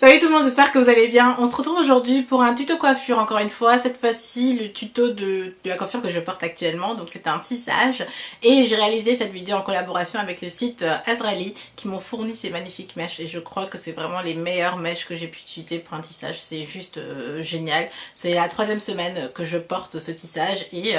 Salut tout le monde, j'espère que vous allez bien. On se retrouve aujourd'hui pour un tuto coiffure encore une fois. Cette fois-ci, le tuto de la coiffure que je porte actuellement. Donc c'est un tissage. Et j'ai réalisé cette vidéo en collaboration avec le site Azraeli qui m'ont fourni ces magnifiques mèches. Et je crois que c'est vraiment les meilleures mèches que j'ai pu utiliser pour un tissage. C'est juste génial. C'est la 3e semaine que je porte ce tissage. Et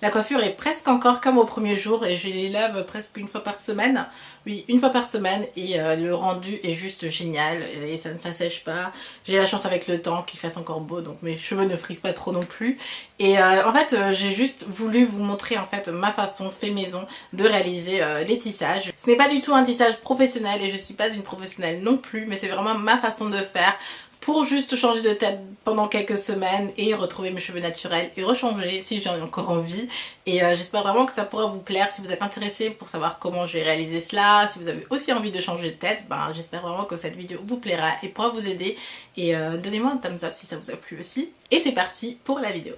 la coiffure est presque encore comme au premier jour. Et je les lave presque une fois par semaine. Oui, une fois par semaine. Et le rendu est juste génial. Et ça ne s'assèche pas. J'ai la chance avec le temps qu'il fasse encore beau, donc mes cheveux ne frisent pas trop non plus. Et en fait, j'ai juste voulu vous montrer en fait ma façon fait maison de réaliser les tissages. Ce n'est pas du tout un tissage professionnel et je suis pas une professionnelle non plus, mais c'est vraiment ma façon de faire pour juste changer de tête pendant quelques semaines et retrouver mes cheveux naturels et rechanger si j'en ai encore envie. Et j'espère vraiment que ça pourra vous plaire. Si vous êtes intéressé pour savoir comment j'ai réalisé cela, si vous avez aussi envie de changer de tête, ben, j'espère vraiment que cette vidéo vous plaira et pourra vous aider. Et donnez-moi un thumbs up si ça vous a plu aussi. Et c'est parti pour la vidéo.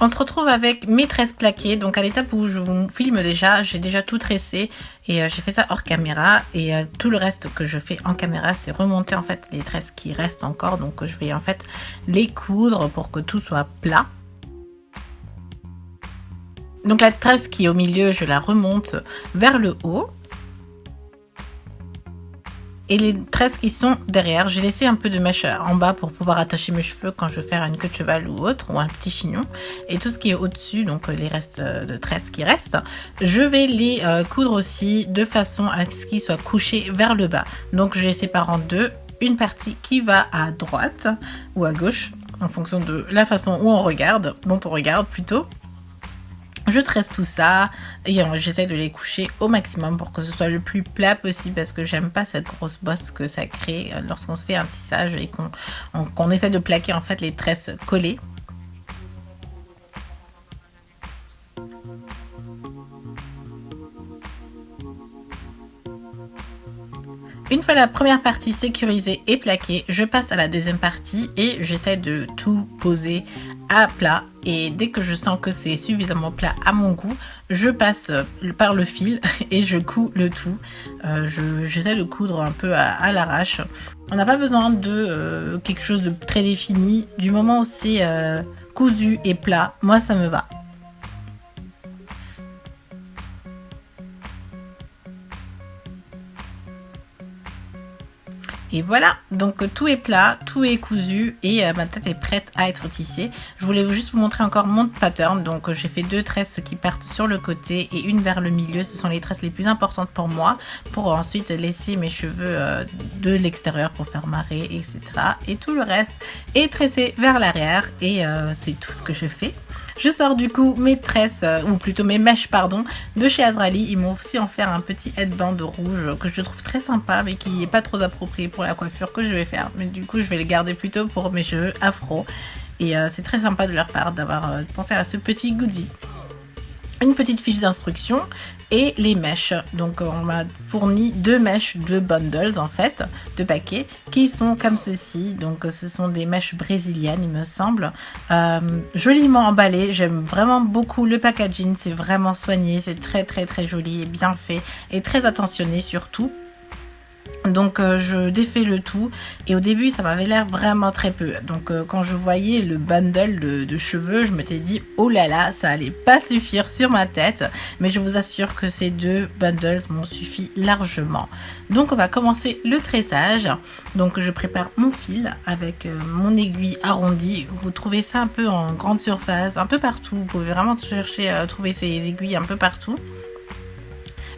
On se retrouve avec mes tresses plaquées, donc à l'étape où je vous filme déjà, j'ai déjà tout tressé et j'ai fait ça hors caméra et tout le reste que je fais en caméra c'est remonter en fait les tresses qui restent encore, donc je vais en fait les coudre pour que tout soit plat. Donc la tresse qui est au milieu, je la remonte vers le haut. Et les tresses qui sont derrière, j'ai laissé un peu de mèche en bas pour pouvoir attacher mes cheveux quand je veux faire une queue de cheval ou autre, ou un petit chignon. Et tout ce qui est au-dessus, donc les restes de tresses qui restent, je vais les coudre aussi de façon à ce qu'ils soient couchés vers le bas. Donc je les sépare en deux, une partie qui va à droite ou à gauche, en fonction de la façon où on regarde, dont on regarde plutôt. Je tresse tout ça et j'essaie de les coucher au maximum pour que ce soit le plus plat possible parce que j'aime pas cette grosse bosse que ça crée lorsqu'on se fait un tissage et qu'on essaie de plaquer en fait les tresses collées. Une fois la première partie sécurisée et plaquée, je passe à la deuxième partie et j'essaie de tout poser à plat. Et dès que je sens que c'est suffisamment plat à mon goût, je passe par le fil et je couds le tout. J'essaie de coudre un peu à l'arrache. On n'a pas besoin de quelque chose de très défini. Du moment où c'est cousu et plat, moi ça me va. Et voilà, donc tout est plat, tout est cousu et ma tête est prête à être tissée. Je voulais juste vous montrer encore mon pattern. Donc j'ai fait 2 tresses qui partent sur le côté et une vers le milieu. Ce sont les tresses les plus importantes pour moi, pour ensuite laisser mes cheveux de l'extérieur pour faire marrer, etc. Et tout le reste est tressé vers l'arrière et c'est tout ce que je fais. Je sors du coup mes tresses, ou plutôt mes mèches pardon, de chez Azraeli. Ils m'ont aussi offert un petit headband rouge que je trouve très sympa mais qui n'est pas trop approprié pour la coiffure que je vais faire. Mais du coup je vais le garder plutôt pour mes cheveux afro. Et c'est très sympa de leur part d'avoir pensé à ce petit goodie. Une petite fiche d'instruction et les mèches. Donc on m'a fourni 2 mèches, 2 bundles en fait, 2 paquets qui sont comme ceci. Donc ce sont des mèches brésiliennes il me semble, joliment emballées. J'aime vraiment beaucoup le packaging, c'est vraiment soigné, c'est très joli et bien fait et très attentionné surtout. Donc je défais le tout et au début ça m'avait l'air vraiment très peu. Donc quand je voyais le bundle de cheveux, je m'étais dit oh là là, ça allait pas suffire sur ma tête. Mais je vous assure que ces 2 bundles m'ont suffi largement. Donc on va commencer le tressage. Donc je prépare mon fil avec mon aiguille arrondie. Vous trouvez ça un peu en grande surface, un peu partout. Vous pouvez vraiment chercher à trouver ces aiguilles un peu partout.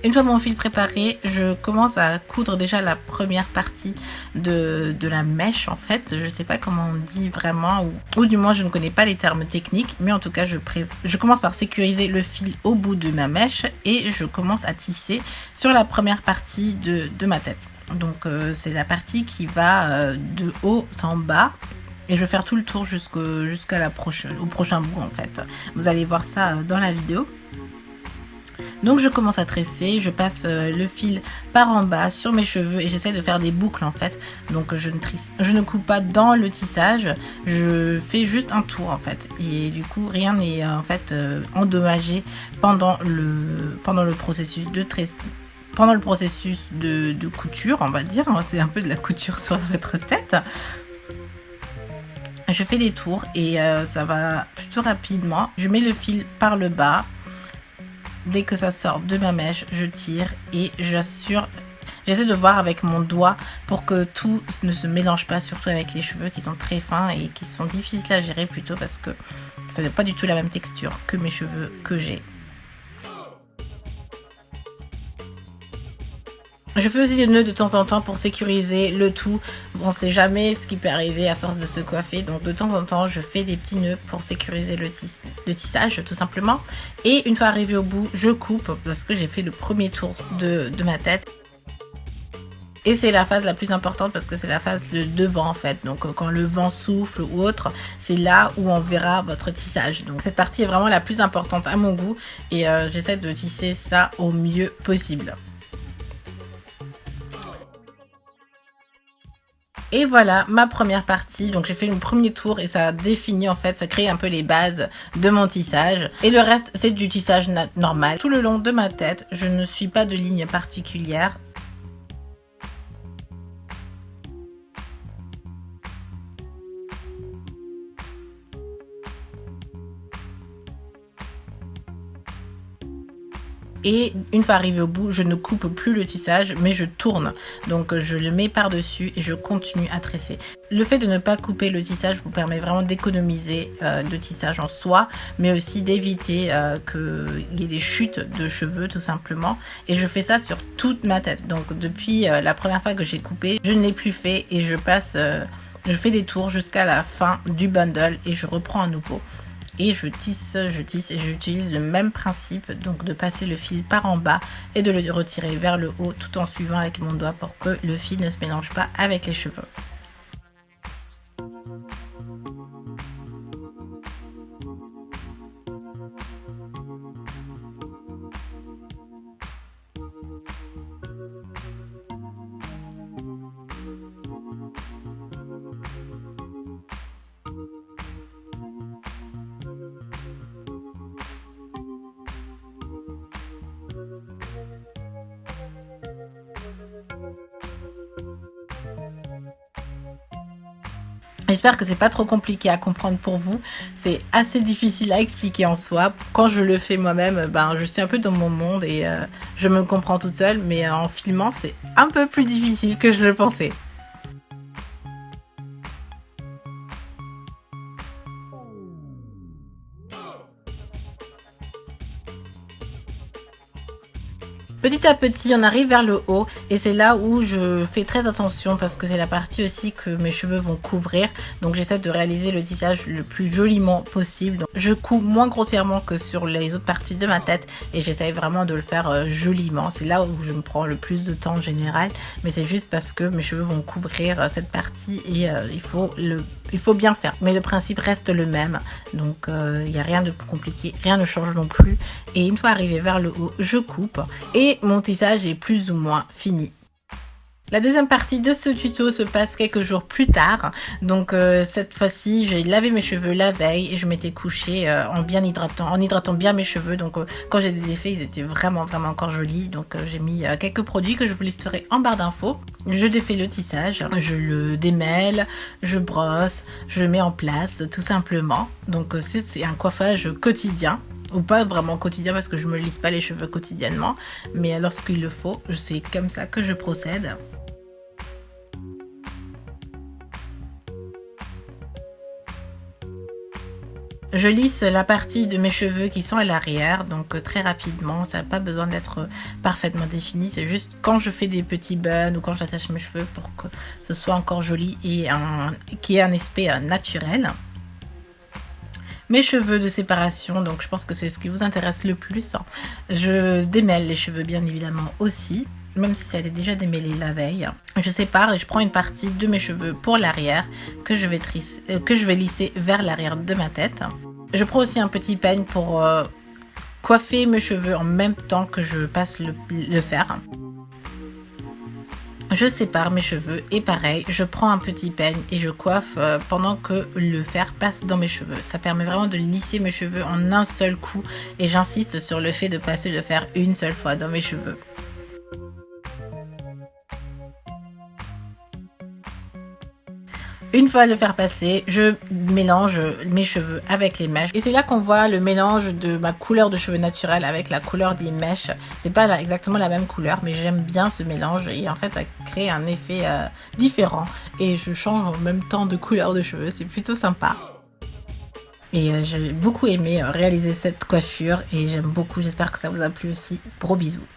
Une fois mon fil préparé, je commence à coudre déjà la première partie de la mèche en fait. Je sais pas comment on dit vraiment, ou du moins je ne connais pas les termes techniques, mais en tout cas je commence par sécuriser le fil au bout de ma mèche et je commence à tisser sur la première partie de ma tête. Donc c'est la partie qui va de haut en bas. Et je vais faire tout le tour jusqu'à au prochain bout en fait. Vous allez voir ça dans la vidéo. Donc je commence à tresser, je passe le fil par en bas sur mes cheveux et j'essaie de faire des boucles en fait. Donc je ne coupe pas dans le tissage, je fais juste un tour en fait. Et du coup rien n'est en fait endommagé pendant le processus pendant le processus de couture, on va dire, hein, c'est un peu de la couture sur votre tête. Je fais des tours et ça va plutôt rapidement. Je mets le fil par le bas. Dès que ça sort de ma mèche, je tire et j'assure. J'essaie de voir avec mon doigt pour que tout ne se mélange pas, surtout avec les cheveux qui sont très fins et qui sont difficiles à gérer plutôt parce que ça n'a pas du tout la même texture que mes cheveux que j'ai. Je fais aussi des nœuds de temps en temps pour sécuriser le tout. On ne sait jamais ce qui peut arriver à force de se coiffer. Donc de temps en temps, je fais des petits nœuds pour sécuriser le tissage tout simplement. Et une fois arrivé au bout, je coupe parce que j'ai fait le premier tour de ma tête. Et c'est la phase la plus importante parce que c'est la phase de devant en fait. Donc quand le vent souffle ou autre, c'est là où on verra votre tissage. Donc cette partie est vraiment la plus importante à mon goût. Et j'essaie de tisser ça au mieux possible. Et voilà ma première partie, donc j'ai fait le premier tour et ça définit en fait, ça crée un peu les bases de mon tissage. Et le reste c'est du tissage normal. Tout le long de ma tête, je ne suis pas de ligne particulière. Et une fois arrivé au bout, je ne coupe plus le tissage, mais je tourne. Donc je le mets par-dessus et je continue à tresser. Le fait de ne pas couper le tissage vous permet vraiment d'économiser le tissage en soi, mais aussi d'éviter qu'il y ait des chutes de cheveux tout simplement. Et je fais ça sur toute ma tête. Donc depuis la première fois que j'ai coupé, je ne l'ai plus fait et je fais des tours jusqu'à la fin du bundle et je reprends à nouveau. Et je tisse et j'utilise le même principe, donc de passer le fil par en bas et de le retirer vers le haut tout en suivant avec mon doigt pour que le fil ne se mélange pas avec les cheveux. J'espère que c'est pas trop compliqué à comprendre pour vous. C'est assez difficile à expliquer en soi. Quand je le fais moi-même, je suis un peu dans mon monde et je me comprends toute seule. Mais en filmant, c'est un peu plus difficile que je le pensais. Petit à petit, on arrive vers le haut et c'est là où je fais très attention parce que c'est la partie aussi que mes cheveux vont couvrir. Donc j'essaie de réaliser le tissage le plus joliment possible. Donc, je couds moins grossièrement que sur les autres parties de ma tête et j'essaie vraiment de le faire joliment. C'est là où je me prends le plus de temps en général, mais c'est juste parce que mes cheveux vont couvrir cette partie et il faut bien faire. Mais le principe reste le même, donc il n'y a rien de compliqué, rien ne change non plus. Et une fois arrivé vers le haut, je coupe et mon tissage est plus ou moins fini. La deuxième partie de ce tuto se passe quelques jours plus tard. Donc cette fois-ci, j'ai lavé mes cheveux la veille et je m'étais couchée en hydratant bien mes cheveux. Donc quand j'ai défait, ils étaient vraiment encore jolis. Donc j'ai mis quelques produits que je vous listerai en barre d'infos. Je défais le tissage, je le démêle, je brosse, je le mets en place tout simplement. Donc c'est un coiffage quotidien. Ou pas vraiment quotidien parce que je me lisse pas les cheveux quotidiennement, mais lorsqu'il le faut, c'est comme ça que je procède. Je lisse la partie de mes cheveux qui sont à l'arrière, donc très rapidement, ça n'a pas besoin d'être parfaitement défini, c'est juste quand je fais des petits buns ou quand j'attache mes cheveux pour que ce soit encore joli et qu'il y ait un aspect naturel. Mes cheveux de séparation, donc je pense que c'est ce qui vous intéresse le plus. Je démêle les cheveux bien évidemment aussi, même si ça a été déjà démêlé la veille. Je sépare et je prends une partie de mes cheveux pour l'arrière que je vais lisser vers l'arrière de ma tête. Je prends aussi un petit peigne pour coiffer mes cheveux en même temps que je passe le fer. Je sépare mes cheveux et pareil, je prends un petit peigne et je coiffe pendant que le fer passe dans mes cheveux. Ça permet vraiment de lisser mes cheveux en un seul coup et j'insiste sur le fait de passer le fer une seule fois dans mes cheveux. Une fois le fer passé, je mélange mes cheveux avec les mèches. Et c'est là qu'on voit le mélange de ma couleur de cheveux naturelle avec la couleur des mèches. C'est pas exactement la même couleur, mais j'aime bien ce mélange. Et en fait, ça crée un effet différent. Et je change en même temps de couleur de cheveux. C'est plutôt sympa. Et j'ai beaucoup aimé réaliser cette coiffure. Et j'aime beaucoup. J'espère que ça vous a plu aussi. Gros bisous.